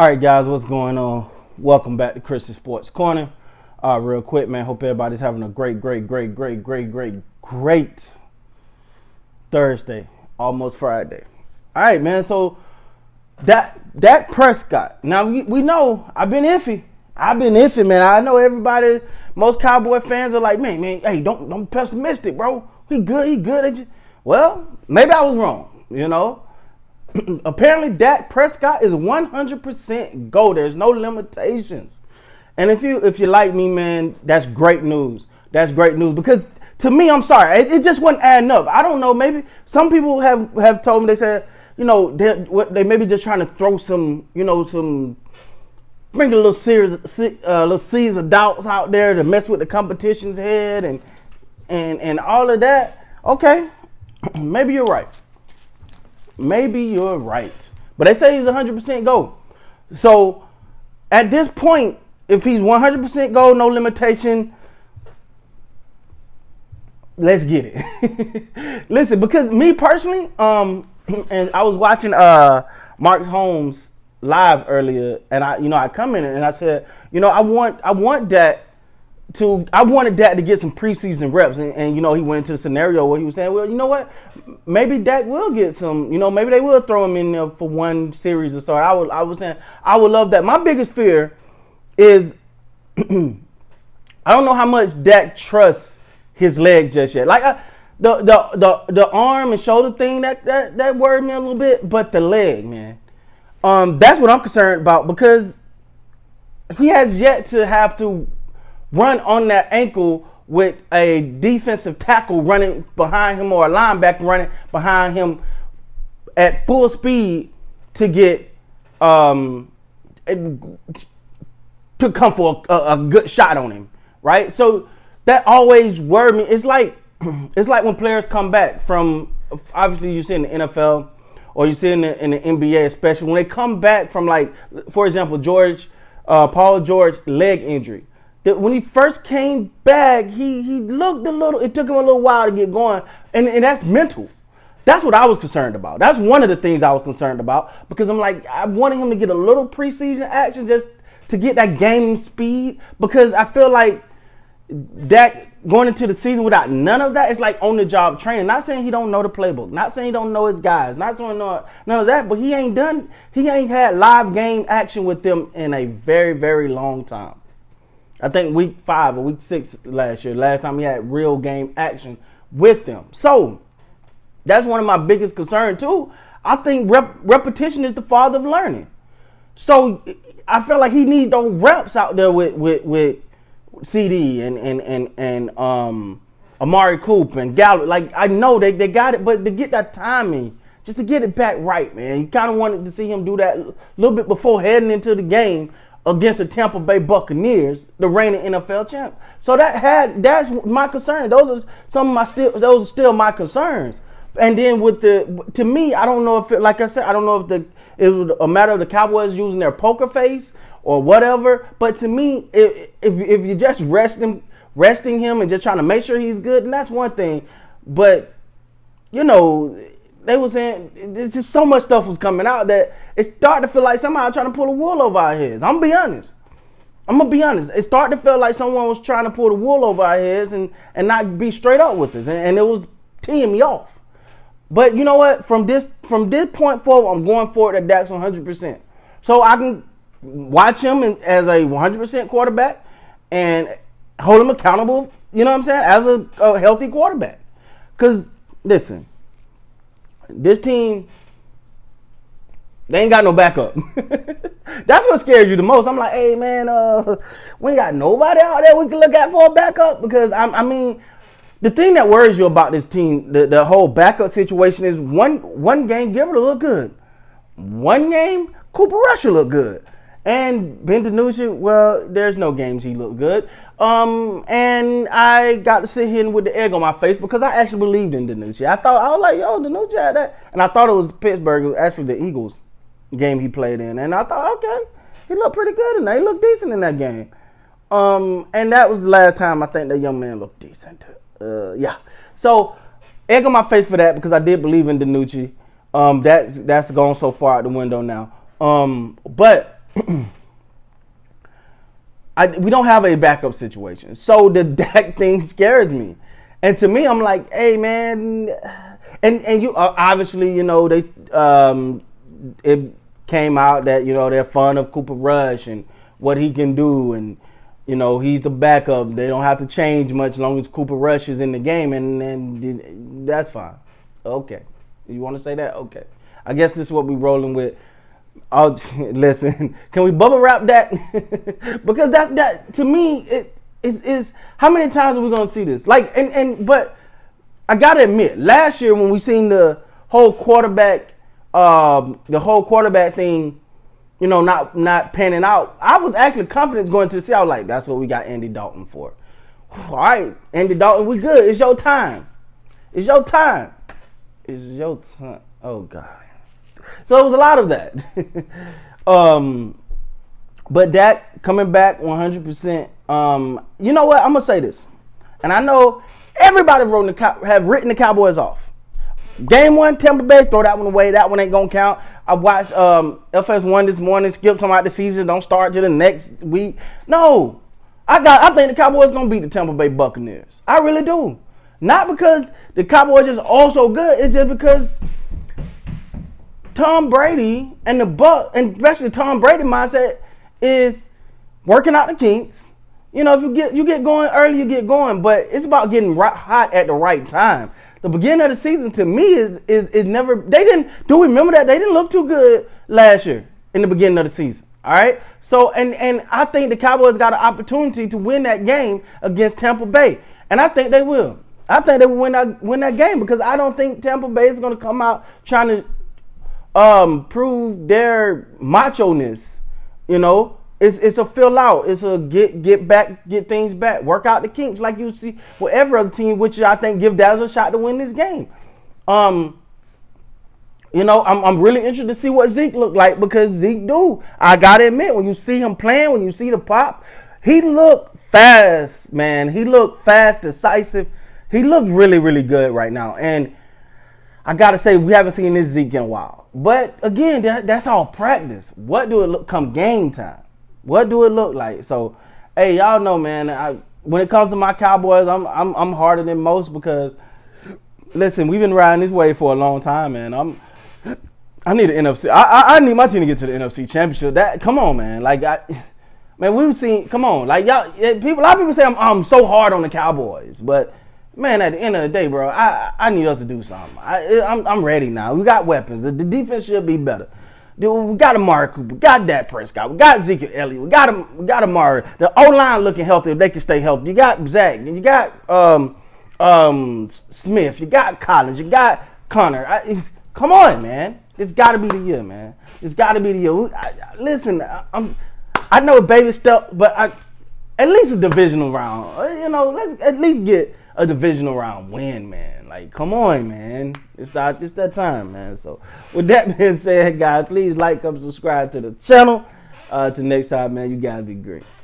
All right, guys, what's going on? Welcome back to Christian Sports Corner. Real quick, man. Hope everybody's having a great Thursday, almost Friday. All right, man. So that Prescott. Now we know I've been iffy, man. I know everybody, most Cowboy fans are like, man, hey, don't be pessimistic, bro. He good. Well, maybe I was wrong, Apparently, Dak Prescott is 100% go. There's no limitations. And if you like me, man, that's great news. That's great news because to me, I'm sorry, it just wasn't adding up. I don't know. Maybe some people have told me, they said, they maybe just trying to throw some bring a little series of doubts out there to mess with the competition's head and all of that. Okay, maybe you're right. But they say he's 100% go. So at this point, if he's 100% go, no limitation, let's get it. Listen, because me personally, and I was watching Mark Holmes live earlier, and I come in and I said, I wanted Dak to get some preseason reps, and he went into the scenario where he was saying, well, you know what, maybe Dak will get some, maybe they will throw him in there for one series to start. I was saying I would love that. My biggest fear is I don't know how much Dak trusts his leg just yet. Like the arm and shoulder thing that worried me a little bit, but the leg, man, that's what I'm concerned about because he has yet to have to run on that ankle with a defensive tackle running behind him or a linebacker running behind him at full speed to get to come for a good shot on him, right? So that always worried me. It's like when players come back from, obviously you see in the NFL or you see in the NBA, especially when they come back from, like, for example, Paul George leg injury. When he first came back, he looked a little, it took him a little while to get going. And that's mental. That's what I was concerned about. That's one of the things I was concerned about because I'm like, I wanted him to get a little preseason action just to get that game speed because I feel like Dak going into the season without none of that, it's like on the job training. Not saying he don't know the playbook, not saying he don't know his guys, not saying none of that, but he ain't had live game action with them in a very, very long time. I think week 5 or week 6 last time he had real game action with them. So that's one of my biggest concerns too. I think repetition is the father of learning. So I feel like he needs those reps out there with CD and Amari Cooper and Gallup. Like, I know they got it, but to get that timing, just to get it back right, man. You kind of wanted to see him do that a little bit before heading into the game against the Tampa Bay Buccaneers, the reigning NFL champ. So that's my concern. Those are still my concerns. And then to me, I don't know if it, like I said, I don't know if it was a matter of the Cowboys using their poker face or whatever. But to me, if you're just resting him and just trying to make sure he's good, then that's one thing. But they were saying there's just so much stuff was coming out that it started to feel like somebody trying to pull the wool over our heads. I'm gonna be honest. It started to feel like someone was trying to pull the wool over our heads and not be straight up with us, and it was teeing me off. But you know what? From this point forward, I'm going forward at Dak's 100%. So I can watch him as a 100% quarterback and hold him accountable. You know what I'm saying? As a healthy quarterback. Because listen. This team, they ain't got no backup. That's what scares you the most. I'm like, hey, man, we ain't got nobody out there we can look at for a backup. Because, I mean, the thing that worries you about this team, the whole backup situation is one game, Gilbert will look good. One game, Cooper Rush will look good. And Ben DiNucci, well, there's no games he looked good. And I got to sit here with the egg on my face because I actually believed in DiNucci. I was like, yo, DiNucci had that. And I thought it was Pittsburgh. It was actually the Eagles game he played in. And I thought, okay, he looked pretty good in that. He looked decent in that game. And that was the last time I think that young man looked decent. Yeah. So egg on my face for that because I did believe in DiNucci. That's gone so far out the window now. But we don't have a backup situation. So the Dak thing scares me. And to me, I'm like, hey man, and you obviously, they it came out that, they're fond of Cooper Rush and what he can do, and he's the backup. They don't have to change much as long as Cooper Rush is in the game, and that's fine. Okay. You want to say that? Okay. I guess this is what we're rolling with. Listen, can we bubble wrap that? Because that to me it is how many times are we gonna see this? Like but I gotta admit, last year when we seen the whole quarterback thing, not panning out, I was actually confident going to the Seattle. Like, that's what we got Andy Dalton for. All right, Andy Dalton, we good. It's your time. It's your time. It's your time. Oh God. So it was a lot of that. But Dak coming back 100%. You know what? I'm gonna say this, and I know everybody have written the Cowboys off. Game 1, Tampa Bay, throw that one away. That one ain't gonna count. I watched FS1 this morning. Skip talking about the season don't start till the next week. No, I think the Cowboys gonna beat the Tampa Bay Buccaneers. I really do. Not because the Cowboys is also good. It's just because Tom Brady and the Bucs, and especially Tom Brady mindset, is working out the kinks. If you get going early, you get going, but it's about getting hot at the right time. The beginning of the season to me is never. They didn't. Do remember that they didn't look too good last year in the beginning of the season. All right. So and I think the Cowboys got an opportunity to win that game against Tampa Bay, and I think they will. I think they will win that game because I don't think Tampa Bay is going to come out trying to prove their macho-ness. It's a fill out. It's a get back, get things back, work out the kinks like you see with every other team, which I think give Dallas a shot to win this game. I'm really interested to see what Zeke look like because Zeke I gotta admit, when you see him playing, when you see the pop, he look fast, man. He look fast, decisive. He looks really, really good right now. And I gotta say, we haven't seen this Zeke in a while. But again, that's all practice. What do it look come game time? What do it look like? So, hey, y'all know, man. When it comes to my Cowboys, I'm harder than most because, listen, we've been riding this way for a long time, man. I need an NFC. I need my team to get to the NFC Championship. Come on, man. Like man, we've seen. Come on, like y'all. A lot of people say I'm so hard on the Cowboys, but man, at the end of the day, bro, I need us to do something. I'm ready now. We got weapons. The defense should be better. Dude, we got Amari Cooper, we got Dak Prescott, we got Ezekiel Elliott, we got Amari. The O-line looking healthy if they can stay healthy. You got Zach, you got Smith, you got Collins, you got Connor. Come on, man. It's got to be the year, man. It's got to be the year. Listen, I know a baby step, but at least a divisional round. Let's at least get a divisional round win, man. Like, come on, man. It's that time, man. So, with that being said, guys, please like, subscribe to the channel. Till next time, man, you guys be great.